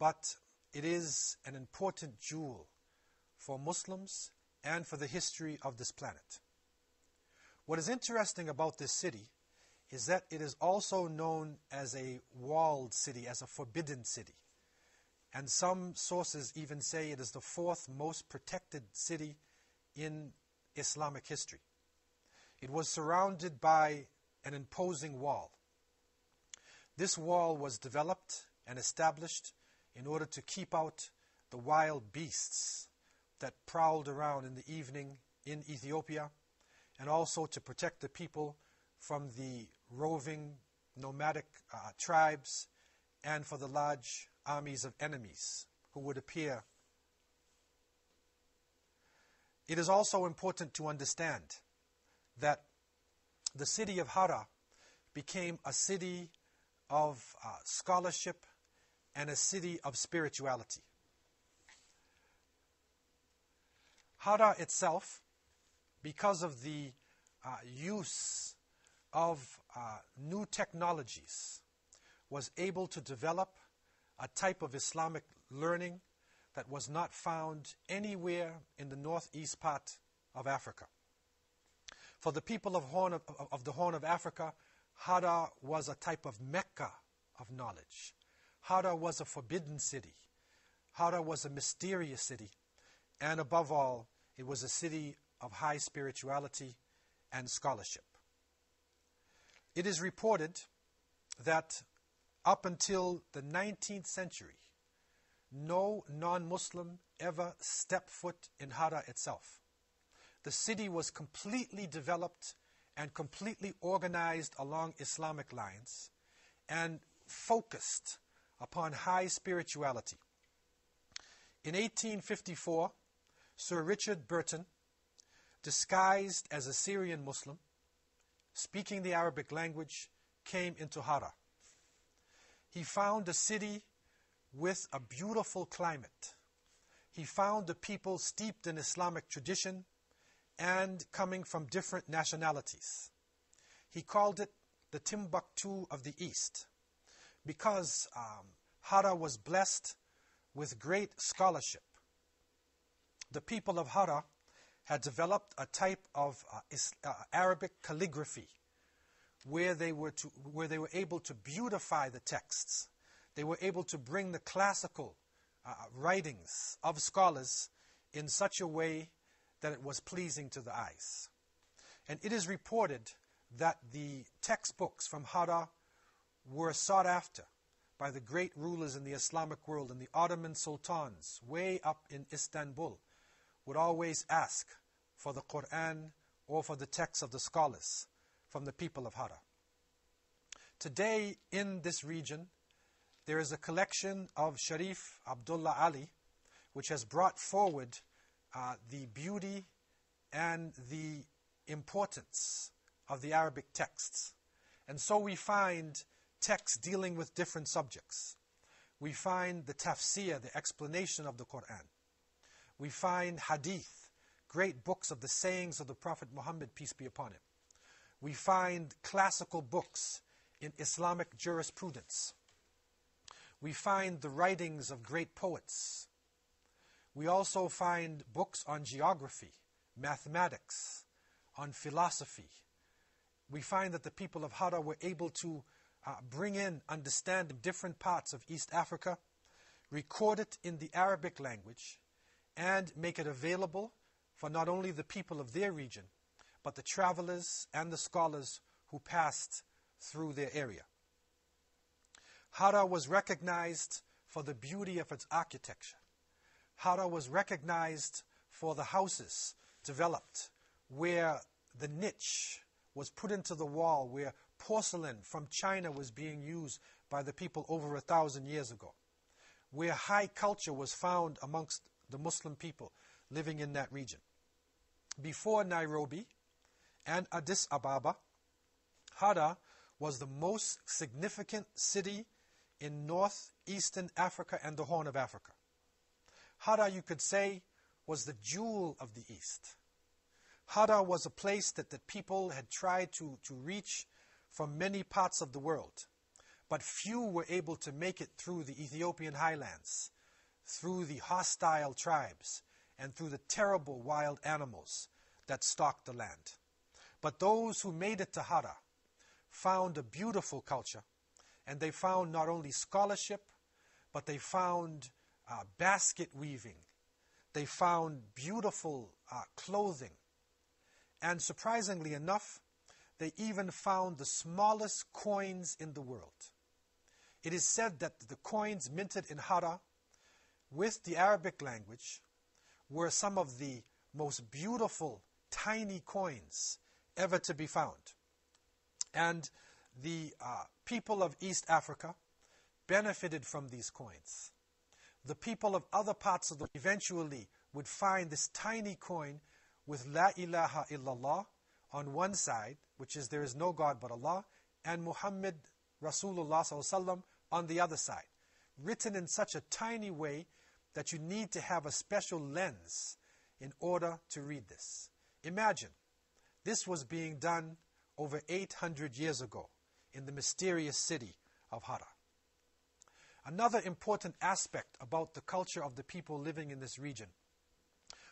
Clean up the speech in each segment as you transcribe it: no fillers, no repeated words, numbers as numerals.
but it is an important jewel for Muslims and for the history of this planet. What is interesting about this city is that it is also known as a walled city, as a forbidden city. And some sources even say it is the fourth most protected city in Islamic history. It was surrounded by an imposing wall. This wall was developed and established in order to keep out the wild beasts that prowled around in the evening in Ethiopia, and also to protect the people from the roving nomadic tribes and for the large armies of enemies who would appear. It is also important to understand that the city of Hara became a city of scholarship and a city of spirituality. Hara itself, because of the use of new technologies, was able to develop a type of Islamic learning that was not found anywhere in the northeast part of Africa. For the people of the Horn of Africa, Hara was a type of Mecca of knowledge. Hara was a forbidden city. Hara was a mysterious city. And above all, it was a city of high spirituality and scholarship. It is reported that up until the 19th century, no non-Muslim ever stepped foot in Hara itself. The city was completely developed and completely organized along Islamic lines and focused upon high spirituality. In 1854, Sir Richard Burton, disguised as a Syrian Muslim, speaking the Arabic language, came into Hara. He found a city with a beautiful climate. He found the people steeped in Islamic tradition and coming from different nationalities. He called it the Timbuktu of the East because Hara was blessed with great scholarship. The people of Hara had developed a type of Arabic calligraphy where they were able to beautify the texts. They were able to bring the classical writings of scholars in such a way that it was pleasing to the eyes. And it is reported that the textbooks from Hara were sought after by the great rulers in the Islamic world, and the Ottoman sultans way up in Istanbul would always ask for the Quran or for the texts of the scholars from the people of Hara. Today in this region, there is a collection of Sharif Abdullah Ali, which has brought forward the beauty and the importance of the Arabic texts. And so we find texts dealing with different subjects. We find the tafsir, the explanation of the Quran. We find hadith, great books of the sayings of the Prophet Muhammad, peace be upon him. We find classical books in Islamic jurisprudence. We find the writings of great poets. We also find books on geography, mathematics, on philosophy. We find that the people of Hara were able to bring in, understand different parts of East Africa, record it in the Arabic language, and make it available for not only the people of their region, but the travelers and the scholars who passed through their area. Hara was recognized for the beauty of its architecture. Hara was recognized for the houses developed where the niche was put into the wall, where porcelain from China was being used by the people over 1,000 years ago, where high culture was found amongst the Muslim people living in that region. Before Nairobi and Addis Ababa, Hara was the most significant city in northeastern Africa and the Horn of Africa. Hara, you could say, was the jewel of the East. Hara was a place that people had tried to reach from many parts of the world. but few were able to make it through the Ethiopian highlands, through the hostile tribes, and through the terrible wild animals that stalked the land. But those who made it to Hara found a beautiful culture, and they found not only scholarship, but they found basket weaving. They found beautiful clothing. And surprisingly enough, they even found the smallest coins in the world. It is said that the coins minted in Hara with the Arabic language were some of the most beautiful tiny coins ever to be found. And the people of East Africa benefited from these coins. The people of other parts of the world eventually would find this tiny coin with La ilaha illallah on one side, which is there is no God but Allah, and Muhammad Rasulullah sallallahu on the other side, written in such a tiny way that you need to have a special lens in order to read this. Imagine, this was being done over 800 years ago in the mysterious city of Hara. Another important aspect about the culture of the people living in this region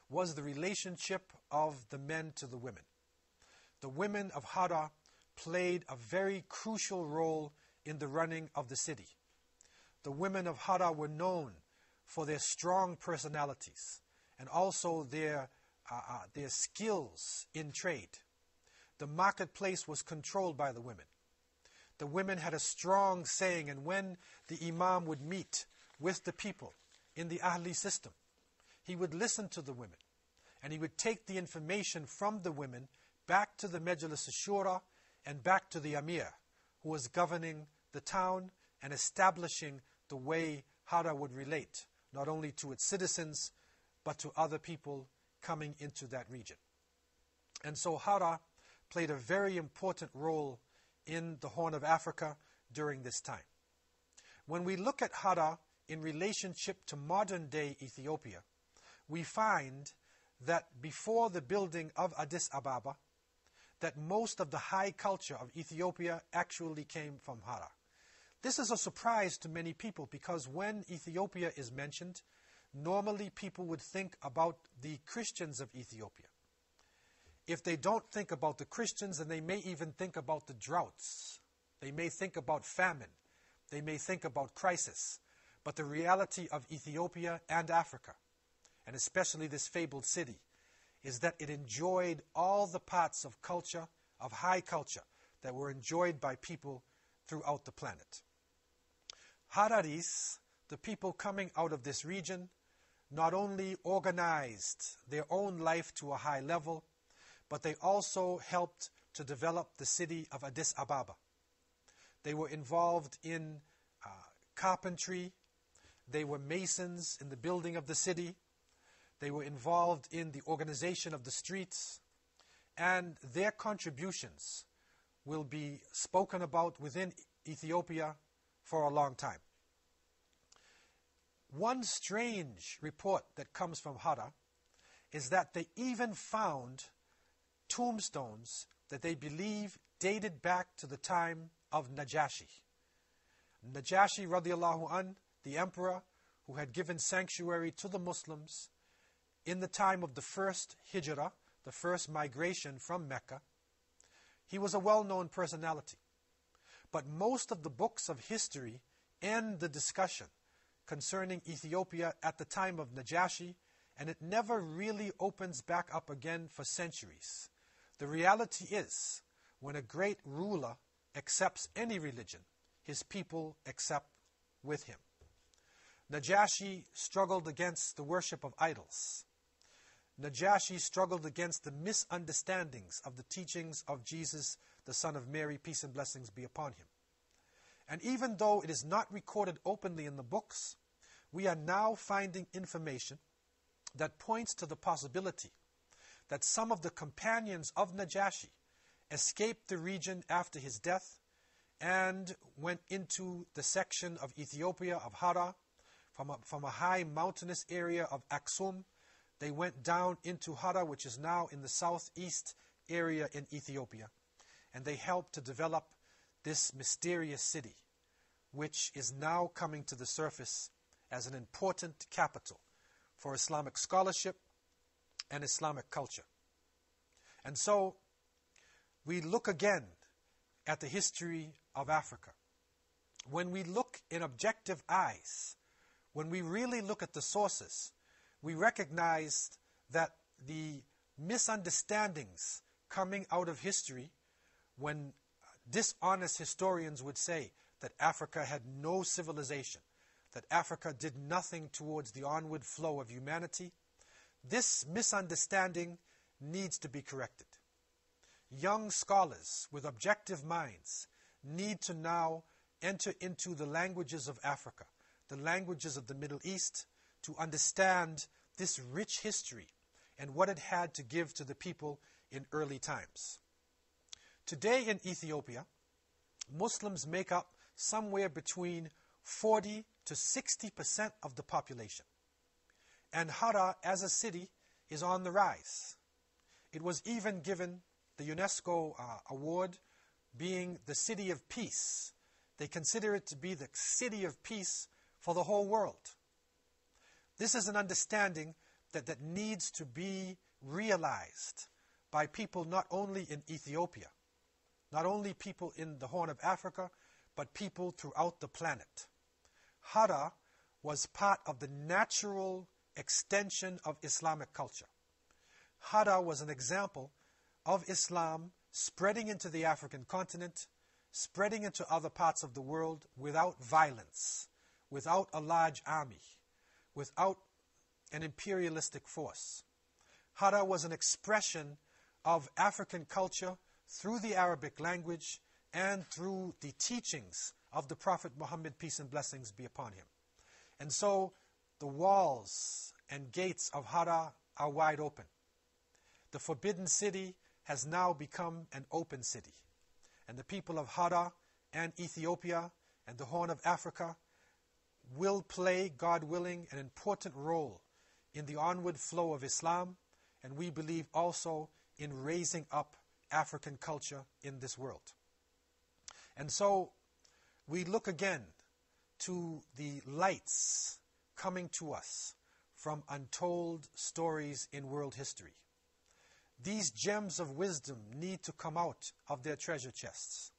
was the relationship of the men to the women. The women of Hara played a very crucial role in the running of the city. The women of Hara were known for their strong personalities and also their skills in trade. The marketplace was controlled by the women. The women had a strong saying, and when the Imam would meet with the people in the Ahli system, he would listen to the women, and he would take the information from the women back to the Majlis al-Shura and back to the Amir, who was governing the town and establishing the way Hara would relate, not only to its citizens, but to other people coming into that region. And so Hara played a very important role in the Horn of Africa during this time. When we look at Hara in relationship to modern-day Ethiopia, we find that before the building of Addis Ababa, that most of the high culture of Ethiopia actually came from Hara. This is a surprise to many people because when Ethiopia is mentioned, normally people would think about the Christians of Ethiopia. If they don't think about the Christians, then they may even think about the droughts. They may think about famine. They may think about crisis. But the reality of Ethiopia and Africa, and especially this fabled city, is that it enjoyed all the parts of culture, of high culture, that were enjoyed by people throughout the planet. Hararis, the people coming out of this region, not only organized their own life to a high level, but they also helped to develop the city of Addis Ababa. They were involved in carpentry. They were masons in the building of the city. They were involved in the organization of the streets. And their contributions will be spoken about within Ethiopia for a long time. One strange report that comes from Hara is that they even found tombstones that they believe dated back to the time of Najashi. Najashi radiallahu an, the emperor who had given sanctuary to the Muslims in the time of the first hijrah, the first migration from Mecca. He was a well-known personality. But most of the books of history end the discussion concerning Ethiopia at the time of Najashi, and it never really opens back up again for centuries. The reality is, when a great ruler accepts any religion, his people accept with him. Najashi struggled against the worship of idols. Najashi struggled against the misunderstandings of the teachings of Jesus, the Son of Mary, peace and blessings be upon him. And even though it is not recorded openly in the books, we are now finding information that points to the possibility that some of the companions of Najashi escaped the region after his death and went into the section of Ethiopia of Hara, from a high mountainous area of Aksum. They went down into Hara, which is now in the southeast area in Ethiopia, and they helped to develop this mysterious city, which is now coming to the surface as an important capital for Islamic scholarship and Islamic culture. And so we look again at the history of Africa. When we look in objective eyes, when we really look at the sources, we recognize that the misunderstandings coming out of history, when dishonest historians would say that Africa had no civilization, that Africa did nothing towards the onward flow of humanity, this misunderstanding needs to be corrected. Young scholars with objective minds need to now enter into the languages of Africa, the languages of the Middle East, to understand this rich history and what it had to give to the people in early times. Today in Ethiopia, Muslims make up somewhere between 40 to 60% of the population. And Huda as a city is on the rise. It was even given the UNESCO award, being the city of peace. They consider it to be the city of peace for the whole world. This is an understanding that needs to be realized by people not only in Ethiopia, not only people in the Horn of Africa, but people throughout the planet. Huda was part of the natural extension of Islamic culture. Huda was an example of Islam spreading into the African continent, spreading into other parts of the world without violence, without a large army, without an imperialistic force. Huda was an expression of African culture through the Arabic language and through the teachings of the Prophet Muhammad, peace and blessings be upon him. And so the walls and gates of Huda are wide open. The forbidden city has now become an open city. And the people of Huda and Ethiopia and the Horn of Africa will play, God willing, an important role in the onward flow of Islam, and we believe also in raising up African culture in this world. And so we look again to the lights coming to us from untold stories in world history. These gems of wisdom need to come out of their treasure chests.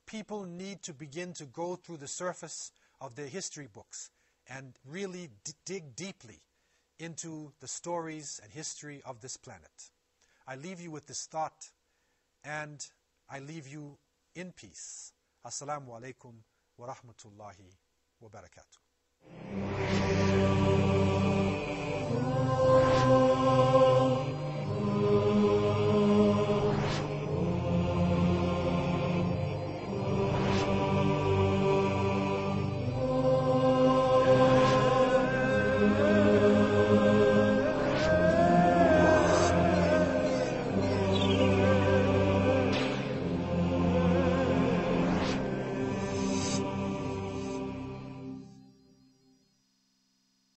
People need to begin to go through the surface of their history books and really dig deeply into the stories and history of this planet. I leave you with this thought, and I leave you in peace. Assalamu alaikum wa rahmatullahi wa barakatuh.